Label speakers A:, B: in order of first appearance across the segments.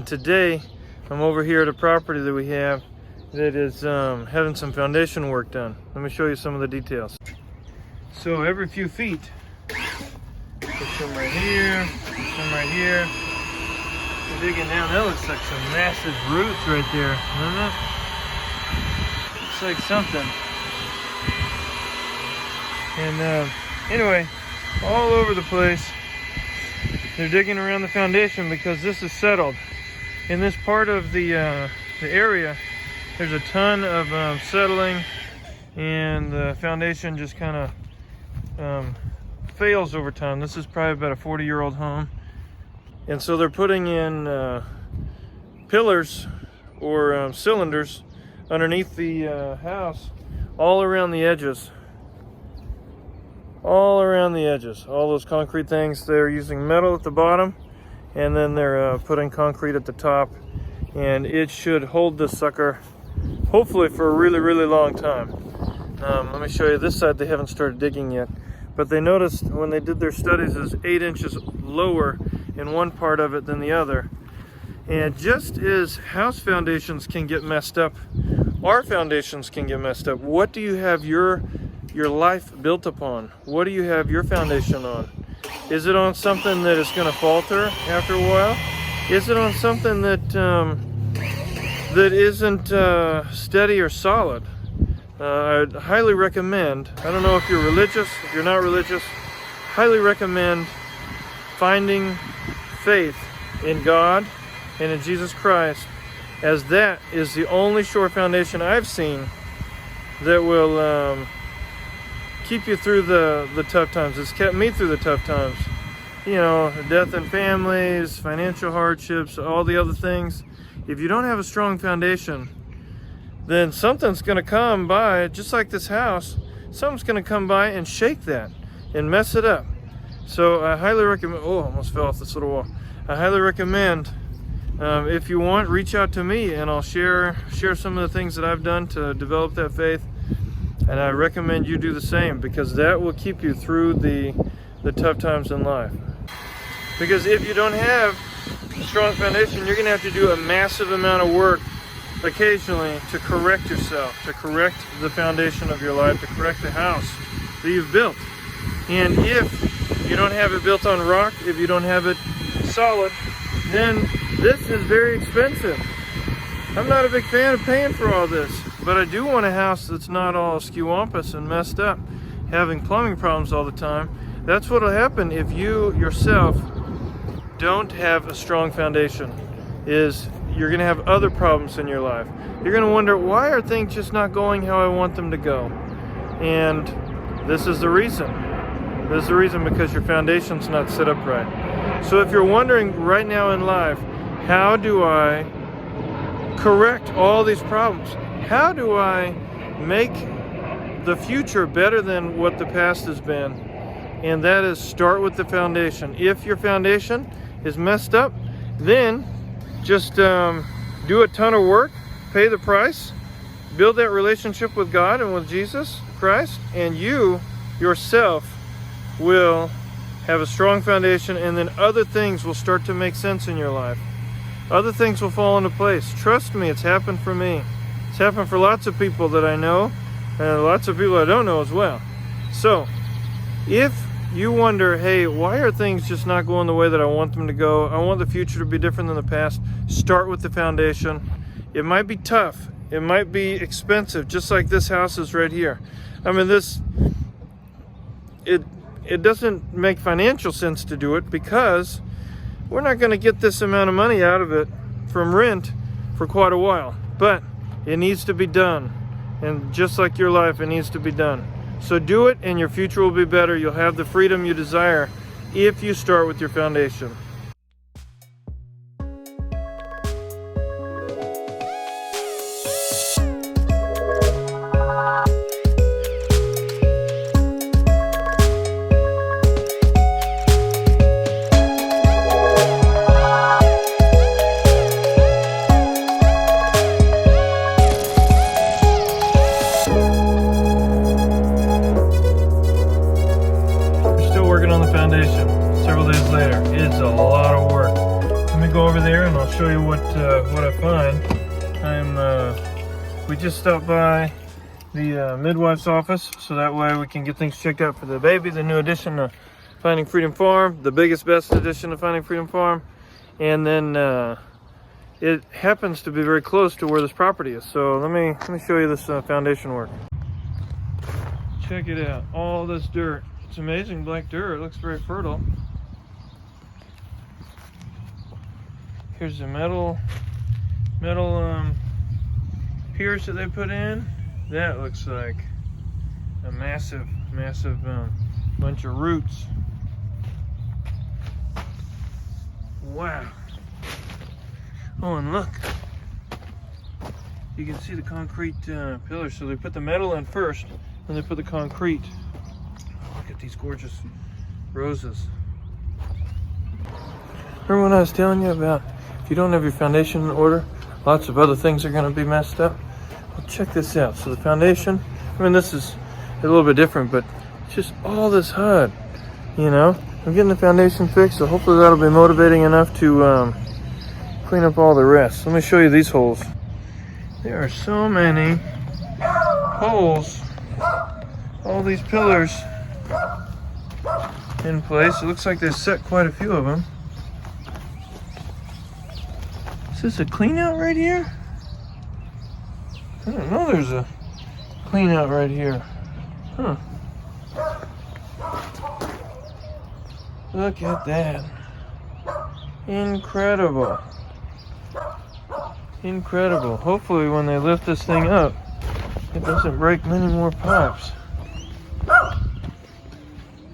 A: And today I'm over here at a property that we have that is having some foundation work done. Let me show you some of the details. So every few feet, there's some right here, some right here. We're digging down. That looks like some massive roots right there, doesn't it? Looks like something. And anyway, all over the place, they're digging around the foundation because this is settled. In this part of the area, there's a ton of settling, and the foundation just kind of fails over time. This is probably about a 40-year-old home. And so they're putting in pillars or cylinders underneath the house all around the edges. All around the edges. All those concrete things. They're using metal at the bottom, and then they're putting concrete at the top. And it should hold this sucker, hopefully, for a really, really long time. Let me show you this side. They haven't started digging yet. But they noticed when they did their studies is 8 inches lower in one part of it than the other. And just as house foundations can get messed up, our foundations can get messed up. What do you have your life built upon? What do you have your foundation on? Is it on something that is going to falter after a while? Is it on something that that isn't steady or solid? I'd highly recommend, I don't know if you're religious, if you're not religious, highly recommend finding faith in God and in Jesus Christ, as that is the only sure foundation I've seen that will keep you through the tough times. It's kept me through the tough times. You know, death in families, financial hardships, all the other things. If you don't have a strong foundation, then something's going to come by, just like this house, something's going to come by and shake that and mess it up. So I highly recommend, oh, I almost fell off this little wall. I highly recommend, if you want, reach out to me and I'll share some of the things that I've done to develop that faith. And I recommend you do the same, because that will keep you through the tough times in life. Because if you don't have a strong foundation, you're going to have to do a massive amount of work occasionally to correct yourself, to correct the foundation of your life, to correct the house that you've built. And if you don't have it built on rock, if you don't have it solid, then this is very expensive. I'm not a big fan of paying for all this, but I do want a house that's not all skewampus and messed up, having plumbing problems all the time. That's what will happen if you yourself don't have a strong foundation, is you're going to have other problems in your life. You're going to wonder, why are things just not going how I want them to go? And this is the reason. This is the reason, because your foundation's not set up right. So if you're wondering right now in life, how do I correct all these problems? How do I make the future better than what the past has been? And that is, start with the foundation. If your foundation is messed up, then just do a ton of work, pay the price, build that relationship with God and with Jesus Christ, and you yourself will have a strong foundation, and then other things will start to make sense in your life. Other things will fall into place. Trust me, it's happened for me. It's happened for lots of people that I know, and lots of people I don't know as well. So, if you wonder, hey, why are things just not going the way that I want them to go? I want the future to be different than the past. Start with the foundation. It might be tough. It might be expensive, just like this house is right here. I mean, it doesn't make financial sense to do it, because we're not going to get this amount of money out of it from rent for quite a while. But it needs to be done. And just like your life, it needs to be done. So do it, and your future will be better. You'll have the freedom you desire if you start with your foundation. Several days later. It's a what I find. We just stopped by the midwife's office, so that way we can get things checked out for the baby, the new addition to Finding Freedom Farm, the biggest, best addition to Finding Freedom Farm. And then it happens to be very close to where this property is. So let me show you this foundation work. Check it out, all this dirt. It's amazing black dirt, it looks very fertile. Here's the metal piers that they put in. That looks like a massive bunch of roots. Wow. Oh, and look, you can see the concrete pillars. So they put the metal in first, then they put the concrete. Look at these gorgeous roses. Remember when I was telling you about if you don't have your foundation in order, lots of other things are going to be messed up? Well, check this out. So the foundation, I mean, this is a little bit different, but it's just all this HUD, you know. I'm getting the foundation fixed, so hopefully that'll be motivating enough to clean up all the rest. Let me show you these holes. There are so many holes. All these pillars in place. It looks like they set quite a few of them. Is this a clean out right here? I don't know, there's a clean out right here. Huh. Look at that. Incredible. Incredible. Hopefully when they lift this thing up, it doesn't break many more pipes.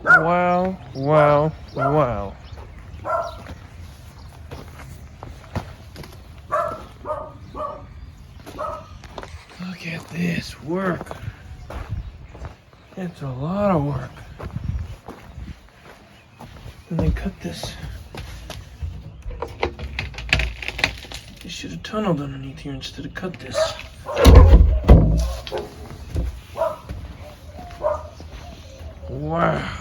A: Wow, wow, wow. Look at this work. It's a lot of work. And they cut this. They should have tunneled underneath here instead of cut this. Wow.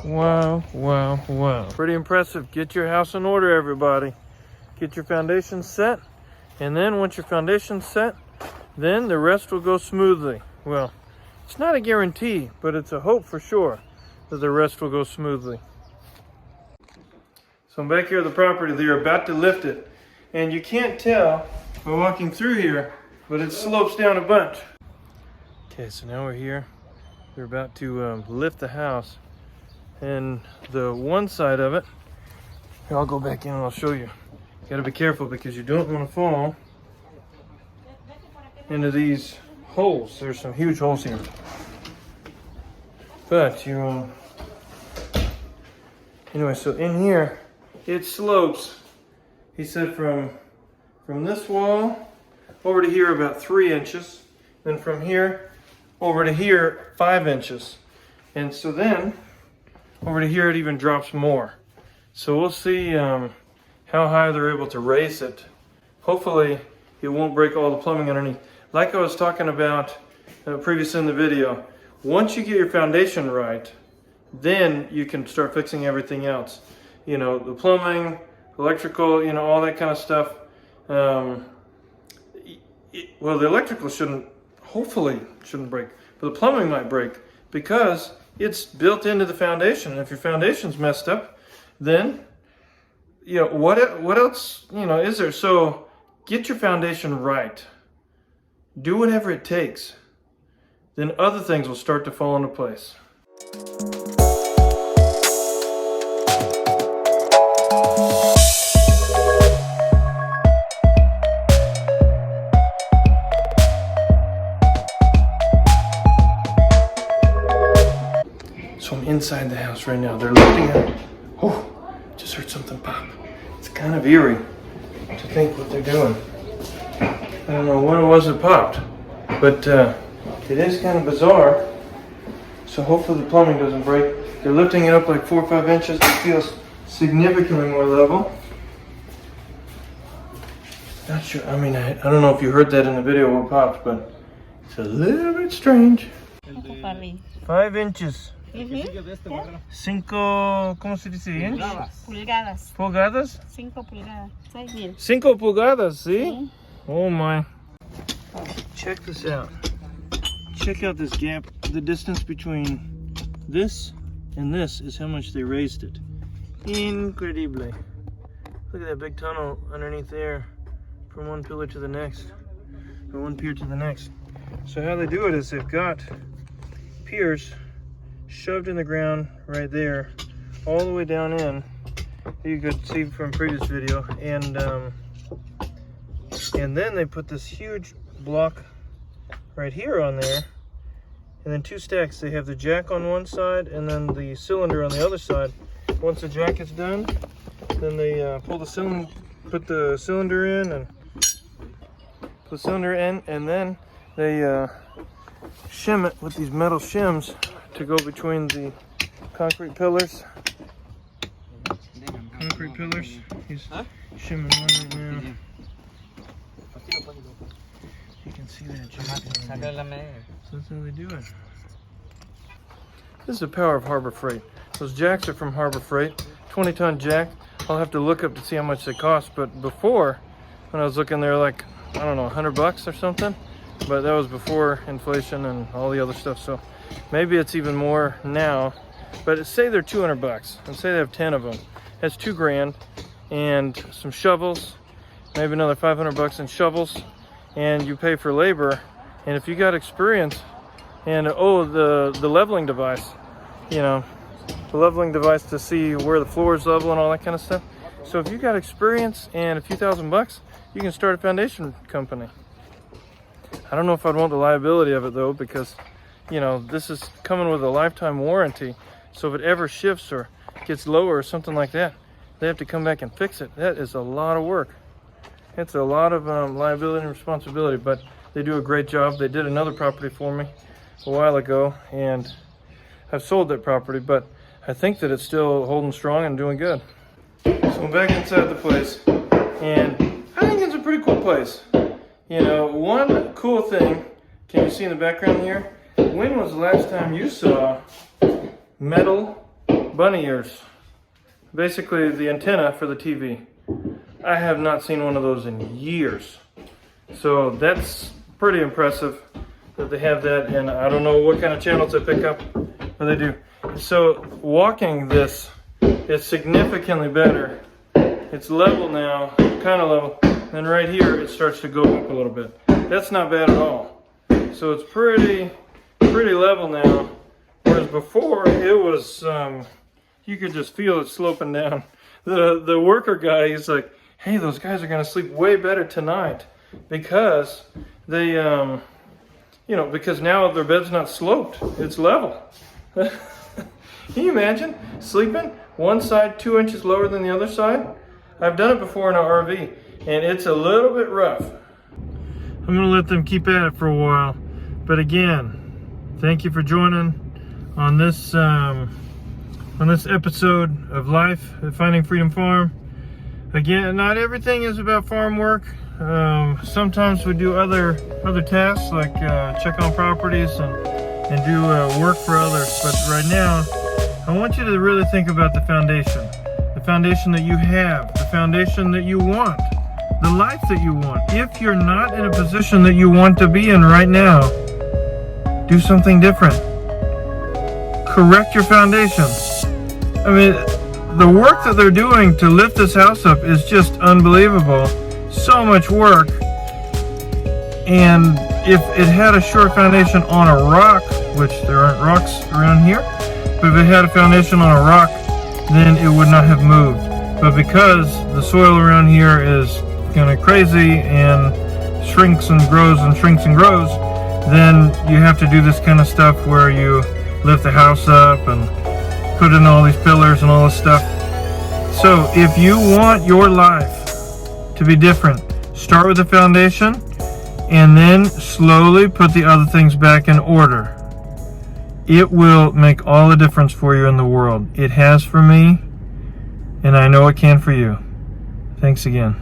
A: Wow, wow, wow. Pretty impressive. Get your house in order, everybody. Get your foundation set. And then once your foundation's set, then the rest will go smoothly. Well, it's not a guarantee, but it's a hope for sure that the rest will go smoothly. So I'm back here at the property. They're about to lift it. And you can't tell by walking through here, but it slopes down a bunch. Okay, so now we're here. They're about to lift the house. And the one side of it, here, I'll go back in and I'll show you. You gotta be careful because you don't want to fall into these holes. There's some huge holes here. But you, anyway, so in here, it slopes, he said, from this wall over to here about 3 inches. Then from here over to here, 5 inches. And so then over to here, it even drops more. So we'll see how high they're able to raise it. Hopefully it won't break all the plumbing underneath. Like I was talking about previously in the video, once you get your foundation right, then you can start fixing everything else. You know, the plumbing, electrical, you know, all that kind of stuff. Well, the electrical hopefully shouldn't break, but the plumbing might break because it's built into the foundation. And if your foundation's messed up, then, you know, what else, you know, is there? So get your foundation right. Do whatever it takes. Then other things will start to fall into place. So I'm inside the house right now. They're lifting it. Oh, just heard something pop. It's kind of eerie to think what they're doing. I don't know what it was that popped, but it is kind of bizarre. So hopefully the plumbing doesn't break. They're lifting it up like 4 or 5 inches. It feels significantly more level. Not sure, I mean, I don't know if you heard that in the video what popped, but it's a little bit strange. 5 inches. Cinco, ¿cómo se dice?
B: Pulgadas.
A: Pulgadas?
B: 5 pulgadas. Ay, mira.
A: 5 pulgadas, see?
B: Sí.
A: Oh my. Check this out. Check out this gap. The distance between this and this is how much they raised it. Incredibly. Look at that big tunnel underneath there from one pillar to the next, or one pier to the next. So how they do it is they've got piers shoved in the ground right there, all the way down in. You could see from previous video, and then they put this huge block right here on there, and then 2 stacks. They have the jack on one side and then the cylinder on the other side. Once the jack is done, then they pull the cylinder, put the cylinder in, and then they shim it with these metal shims to go between the concrete pillars. Concrete pillars. He's shimming one right now. You can see that jack. So that's how they do it. This is the power of Harbor Freight. Those jacks are from Harbor Freight. 20-ton jack. I'll have to look up to see how much they cost, but before, when I was looking, they were like, I don't know, $100 or something. But that was before inflation and all the other stuff, so maybe it's even more now. But say they're $200, and say they have 10 of them. That's $2 grand, and some shovels, maybe another $500 in shovels, and you pay for labor. And if you got experience, and the leveling device, you know, the leveling device to see where the floor is level and all that kind of stuff. So if you got experience and a few $1,000, you can start a foundation company. I don't know if I'd want the liability of it though, because, you know, this is coming with a lifetime warranty. So if it ever shifts or gets lower or something like that, they have to come back and fix it. That is a lot of work. It's a lot of liability and responsibility, but they do a great job. They did another property for me a while ago, and I've sold that property, but I think that it's still holding strong and doing good. So I'm back inside the place, and I think it's a pretty cool place. You know, one cool thing, can you see in the background here? When was the last time you saw metal bunny ears? Basically the antenna for the TV. I have not seen one of those in years. So that's pretty impressive that they have that, and I don't know what kind of channels they pick up, but they do. So walking this is significantly better. It's level now, kind of level. Then right here it starts to go up a little bit. That's not bad at all. So it's pretty level now. Whereas before it was, you could just feel it sloping down. The worker guy, he's like, hey, those guys are gonna sleep way better tonight because they, you know, because now their bed's not sloped, it's level. Can you imagine sleeping one side 2 inches lower than the other side? I've done it before in an RV, and it's a little bit rough. I'm gonna let them keep at it for a while, but again, thank you for joining on this episode of Life at Finding Freedom Farm. Again, not everything is about farm work. Sometimes we do other tasks like check on properties and do work for others. But right now, I want you to really think about the foundation that you have, the foundation that you want, the life that you want. If you're not in a position that you want to be in right now, do something different. Correct your foundation. I mean, the work that they're doing to lift this house up is just unbelievable. So much work. And if it had a sure foundation on a rock, which there aren't rocks around here, but if it had a foundation on a rock, then it would not have moved. But because the soil around here is kind of crazy and shrinks and grows and shrinks and grows, then you have to do this kind of stuff where you lift the house up and put in all these pillars and all this stuff. So if you want your life to be different, start with the foundation and then slowly put the other things back in order. It will make all the difference for you in the world. It has for me, and I know it can for you. Thanks again.